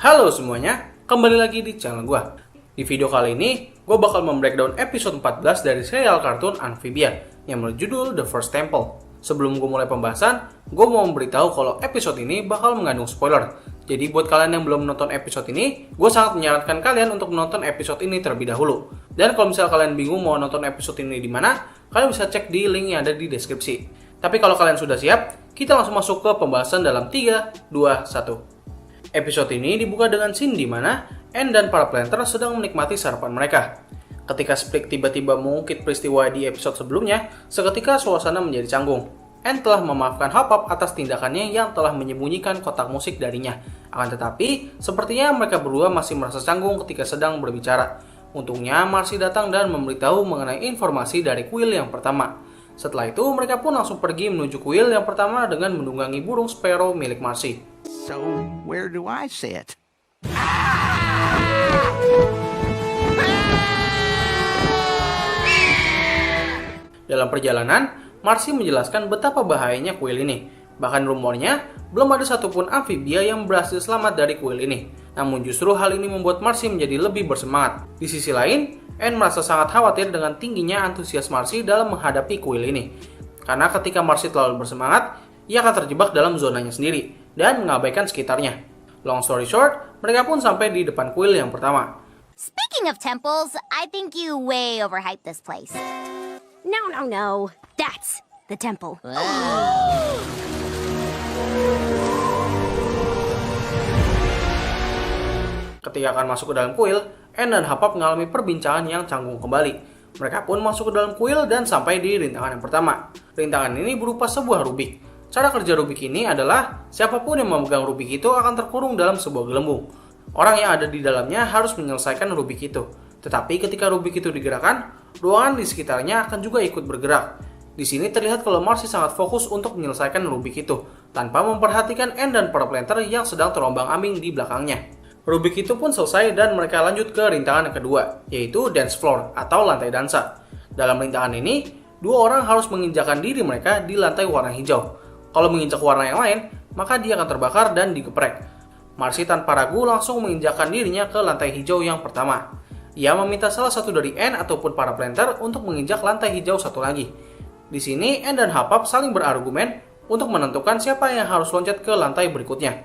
Halo semuanya, kembali lagi di channel gue. Di video kali ini, gue bakal membreakdown episode 14 dari serial kartun Amphibia yang berjudul The First Temple. Sebelum gue mulai pembahasan, gue mau memberitahu kalau episode ini bakal mengandung spoiler. Jadi buat kalian yang belum menonton episode ini, gue sangat menyarankan kalian untuk menonton episode ini terlebih dahulu. Dan kalau misalnya kalian bingung mau nonton episode ini di mana, kalian bisa cek di link yang ada di deskripsi. Tapi kalau kalian sudah siap, kita langsung masuk ke pembahasan dalam 3, 2, 1. Episode ini dibuka dengan scene di mana Anne dan para planter sedang menikmati sarapan mereka. Ketika Spike tiba-tiba mengungkit peristiwa di episode sebelumnya, seketika suasana menjadi canggung. Anne telah memaafkan Hop-Up atas tindakannya yang telah menyembunyikan kotak musik darinya. Akan tetapi, sepertinya mereka berdua masih merasa canggung ketika sedang berbicara. Untungnya, Marcy datang dan memberitahu mengenai informasi dari kuil yang pertama. Setelah itu, mereka pun langsung pergi menuju kuil yang pertama dengan menunggangi burung sparrow milik Marcy. So, where do I sit? Dalam perjalanan, Marcy menjelaskan betapa bahayanya kuil ini. Bahkan rumornya, belum ada satupun amfibia yang berhasil selamat dari kuil ini. Namun justru hal ini membuat Marcy menjadi lebih bersemangat. Di sisi lain, Anne merasa sangat khawatir dengan tingginya antusias Marcy dalam menghadapi kuil ini. Karena ketika Marcy terlalu bersemangat, ia akan terjebak dalam zonanya sendiri dan mengabaikan sekitarnya. Long story short, mereka pun sampai di depan kuil yang pertama. Speaking of temples, I think you way overhyped this place. No. That's the temple. Ketika akan masuk ke dalam kuil, Anne dan Hop-Up mengalami perbincangan yang canggung kembali. Mereka pun masuk ke dalam kuil dan sampai di rintangan yang pertama. Rintangan ini berupa sebuah rubik. Cara kerja rubik ini adalah siapapun yang memegang rubik itu akan terkurung dalam sebuah gelembung. Orang yang ada di dalamnya harus menyelesaikan rubik itu. Tetapi ketika rubik itu digerakkan, ruangan di sekitarnya akan juga ikut bergerak. Di sini terlihat kalau Marcy sangat fokus untuk menyelesaikan rubik itu, tanpa memperhatikan Anne dan para planter yang sedang terombang-ambing di belakangnya. Rubik itu pun selesai dan mereka lanjut ke rintangan yang kedua, yaitu dance floor atau lantai dansa. Dalam rintangan ini, dua orang harus menginjakkan diri mereka di lantai warna hijau. Kalau menginjak warna yang lain, maka dia akan terbakar dan digeprek. Marcy tanpa ragu langsung menginjakkan dirinya ke lantai hijau yang pertama. Ia meminta salah satu dari Anne ataupun para planter untuk menginjak lantai hijau satu lagi. Di sini, Anne dan Hop-Up saling berargumen untuk menentukan siapa yang harus loncat ke lantai berikutnya.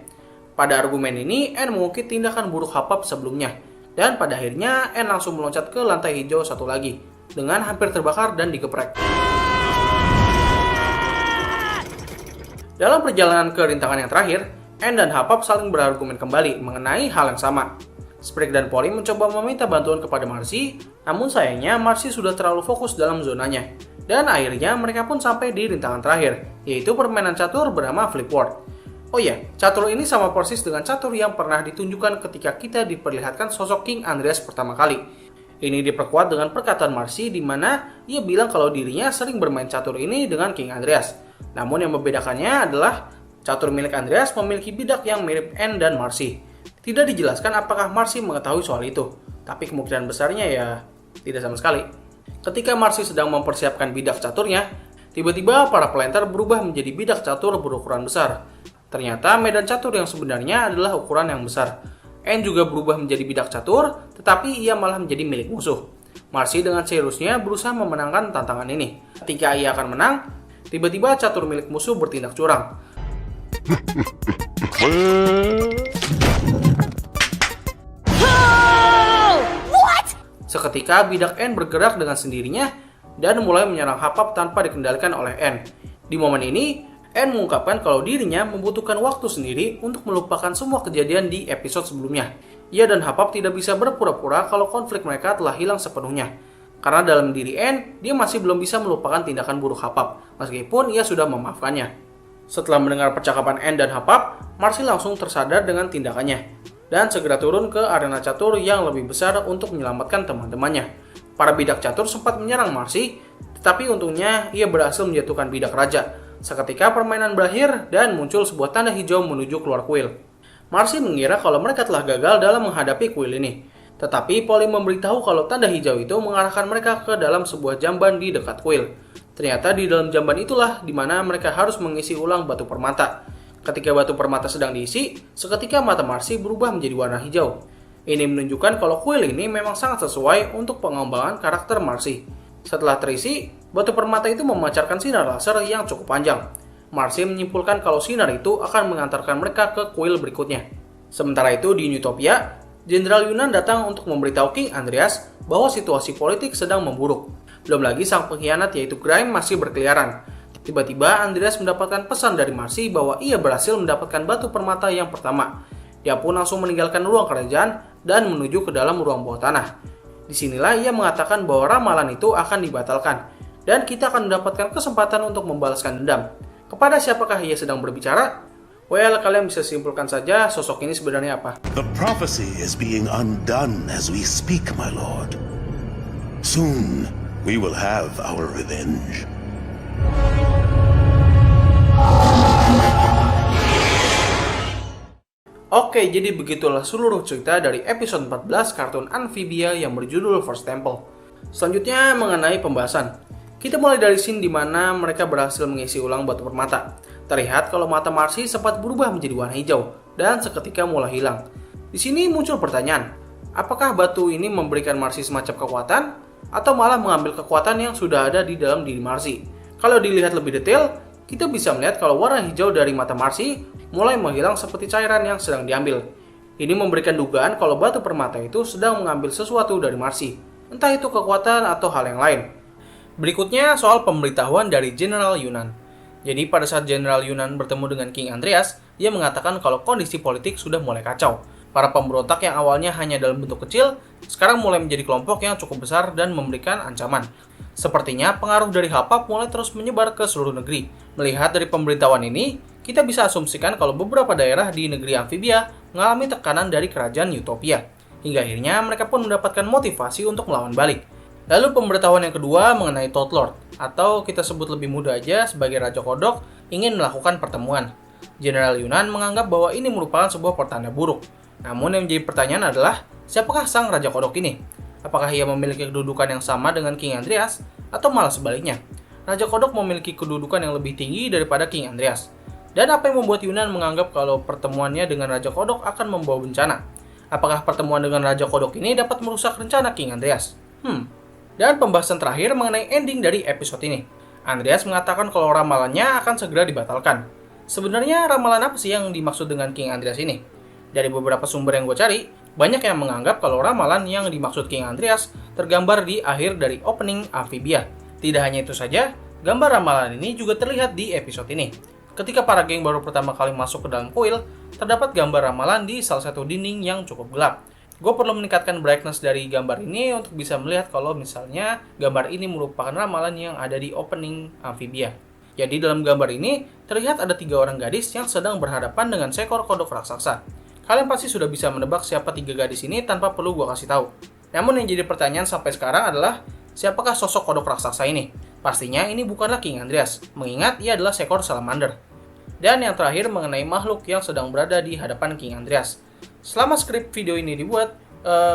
Pada argumen ini, Anne mengungkit tindakan buruk Hop-Up sebelumnya. Dan pada akhirnya, Anne langsung meloncat ke lantai hijau satu lagi, dengan hampir terbakar dan digeprek. Dalam perjalanan ke rintangan yang terakhir, Anne dan Hop-Up saling berargumen kembali mengenai hal yang sama. Spike dan Polly mencoba meminta bantuan kepada Marcy, namun sayangnya Marcy sudah terlalu fokus dalam zonanya. Dan akhirnya mereka pun sampai di rintangan terakhir, yaitu permainan catur bernama Flipboard. Oh iya, catur ini sama persis dengan catur yang pernah ditunjukkan ketika kita diperlihatkan sosok King Andreas pertama kali. Ini diperkuat dengan perkataan Marcy di mana ia bilang kalau dirinya sering bermain catur ini dengan King Andreas. Namun yang membedakannya adalah catur milik Andreas memiliki bidak yang mirip Anne dan Marcy. Tidak dijelaskan apakah Marcy mengetahui soal itu, tapi kemungkinan besarnya ya tidak sama sekali. Ketika Marcy sedang mempersiapkan bidak caturnya, tiba-tiba para planter berubah menjadi bidak catur berukuran besar. Ternyata medan catur yang sebenarnya adalah ukuran yang besar. Anne juga berubah menjadi bidak catur, tetapi ia malah menjadi milik musuh. Marcy dengan seriusnya berusaha memenangkan tantangan ini. Ketika ia akan menang, tiba-tiba catur milik musuh bertindak curang. Seketika bidak Anne bergerak dengan sendirinya dan mulai menyerang Hop-Up tanpa dikendalikan oleh Anne. Di momen ini, Anne mengungkapkan kalau dirinya membutuhkan waktu sendiri untuk melupakan semua kejadian di episode sebelumnya. Ia dan Hop-Up tidak bisa berpura-pura kalau konflik mereka telah hilang sepenuhnya. Karena dalam diri Anne, dia masih belum bisa melupakan tindakan buruk Hop-Up, meskipun ia sudah memaafkannya. Setelah mendengar percakapan Anne dan Hop-Up, Marcy langsung tersadar dengan tindakannya dan segera turun ke arena catur yang lebih besar untuk menyelamatkan teman-temannya. Para bidak catur sempat menyerang Marcy, tetapi untungnya ia berhasil menjatuhkan bidak raja. Seketika permainan berakhir dan muncul sebuah tanda hijau menuju keluar kuil. Marcy mengira kalau mereka telah gagal dalam menghadapi kuil ini. Tetapi Polly memberitahu kalau tanda hijau itu mengarahkan mereka ke dalam sebuah jamban di dekat kuil. Ternyata di dalam jamban itulah di mana mereka harus mengisi ulang batu permata. Ketika batu permata sedang diisi, seketika mata Marcy berubah menjadi warna hijau. Ini menunjukkan kalau kuil ini memang sangat sesuai untuk pengembangan karakter Marcy. Setelah terisi, batu permata itu memancarkan sinar laser yang cukup panjang. Marcy menyimpulkan kalau sinar itu akan mengantarkan mereka ke kuil berikutnya. Sementara itu di Utopia, Jenderal Yunan datang untuk memberitahu King Andreas bahwa situasi politik sedang memburuk. Belum lagi sang pengkhianat yaitu Grime masih berkeliaran. Tiba-tiba Andreas mendapatkan pesan dari Marcy bahwa ia berhasil mendapatkan batu permata yang pertama. Dia pun langsung meninggalkan ruang kerajaan dan menuju ke dalam ruang bawah tanah. Disinilah ia mengatakan bahwa ramalan itu akan dibatalkan dan kita akan mendapatkan kesempatan untuk membalaskan dendam. Kepada siapakah ia sedang berbicara? Well, kalian bisa simpulkan saja sosok ini sebenarnya apa. The prophecy is being undone as we speak, my lord. Soon, we will have our revenge. Oke, jadi begitulah seluruh cerita dari episode 14 kartun Amphibia yang berjudul First Temple. Selanjutnya mengenai pembahasan. Kita mulai dari scene di mana mereka berhasil mengisi ulang batu permata. Terlihat kalau mata Marcy sempat berubah menjadi warna hijau dan seketika mulai hilang. Di sini muncul pertanyaan, apakah batu ini memberikan Marcy semacam kekuatan atau malah mengambil kekuatan yang sudah ada di dalam diri Marcy? Kalau dilihat lebih detail, kita bisa melihat kalau warna hijau dari mata Marcy mulai menghilang seperti cairan yang sedang diambil. Ini memberikan dugaan kalau batu permata itu sedang mengambil sesuatu dari Marcy, entah itu kekuatan atau hal yang lain. Berikutnya soal pemberitahuan dari Jenderal Yunan. Jadi pada saat Jenderal Yunan bertemu dengan King Andreas, dia mengatakan kalau kondisi politik sudah mulai kacau. Para pemberontak yang awalnya hanya dalam bentuk kecil, sekarang mulai menjadi kelompok yang cukup besar dan memberikan ancaman. Sepertinya pengaruh dari Hapap mulai terus menyebar ke seluruh negeri. Melihat dari pemberitahuan ini, kita bisa asumsikan kalau beberapa daerah di negeri Amphibia mengalami tekanan dari kerajaan Utopia. Hingga akhirnya mereka pun mendapatkan motivasi untuk melawan balik. Lalu pemberitahuan yang kedua mengenai Toad Lord, atau kita sebut lebih mudah aja sebagai Raja Kodok, ingin melakukan pertemuan. Jenderal Yunan menganggap bahwa ini merupakan sebuah pertanda buruk. Namun yang menjadi pertanyaan adalah, siapakah sang Raja Kodok ini? Apakah ia memiliki kedudukan yang sama dengan King Andreas, atau malah sebaliknya? Raja Kodok memiliki kedudukan yang lebih tinggi daripada King Andreas. Dan apa yang membuat Yunan menganggap kalau pertemuannya dengan Raja Kodok akan membawa bencana? Apakah pertemuan dengan Raja Kodok ini dapat merusak rencana King Andreas? Dan pembahasan terakhir mengenai ending dari episode ini. Andreas mengatakan kalau ramalannya akan segera dibatalkan. Sebenarnya ramalan apa sih yang dimaksud dengan King Andreas ini? Dari beberapa sumber yang gue cari, banyak yang menganggap kalau ramalan yang dimaksud King Andreas tergambar di akhir dari opening Amphibia. Tidak hanya itu saja, gambar ramalan ini juga terlihat di episode ini. Ketika para geng baru pertama kali masuk ke dalam kuil, terdapat gambar ramalan di salah satu dinding yang cukup gelap. Gue perlu meningkatkan brightness dari gambar ini untuk bisa melihat kalau misalnya gambar ini merupakan ramalan yang ada di opening Amphibia. Jadi dalam gambar ini terlihat ada 3 orang gadis yang sedang berhadapan dengan seekor kodok raksasa. Kalian pasti sudah bisa menebak siapa 3 gadis ini tanpa perlu gue kasih tahu. Namun yang jadi pertanyaan sampai sekarang adalah, siapakah sosok kodok raksasa ini? Pastinya ini bukanlah King Andreas, mengingat ia adalah seekor salamander. Dan yang terakhir mengenai makhluk yang sedang berada di hadapan King Andreas. Selama skrip video ini dibuat,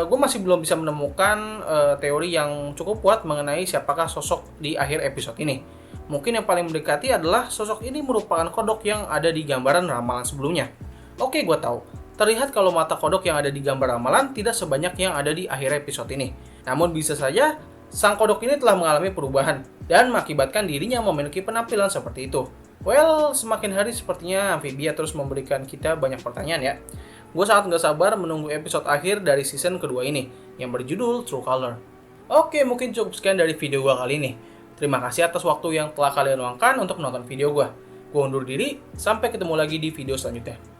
gue masih belum bisa menemukan teori yang cukup kuat mengenai siapakah sosok di akhir episode ini. Mungkin yang paling mendekati adalah sosok ini merupakan kodok yang ada di gambaran ramalan sebelumnya. Oke, gue tahu. Terlihat kalau mata kodok yang ada di gambar ramalan tidak sebanyak yang ada di akhir episode ini. Namun bisa saja, sang kodok ini telah mengalami perubahan dan mengakibatkan dirinya memiliki penampilan seperti itu. Well, semakin hari sepertinya Amphibia terus memberikan kita banyak pertanyaan ya. Gue sangat gak sabar menunggu episode akhir dari season kedua ini, yang berjudul True Color. Oke, mungkin cukup sekian dari video gue kali ini. Terima kasih atas waktu yang telah kalian luangkan untuk menonton video gue. Gue undur diri, sampai ketemu lagi di video selanjutnya.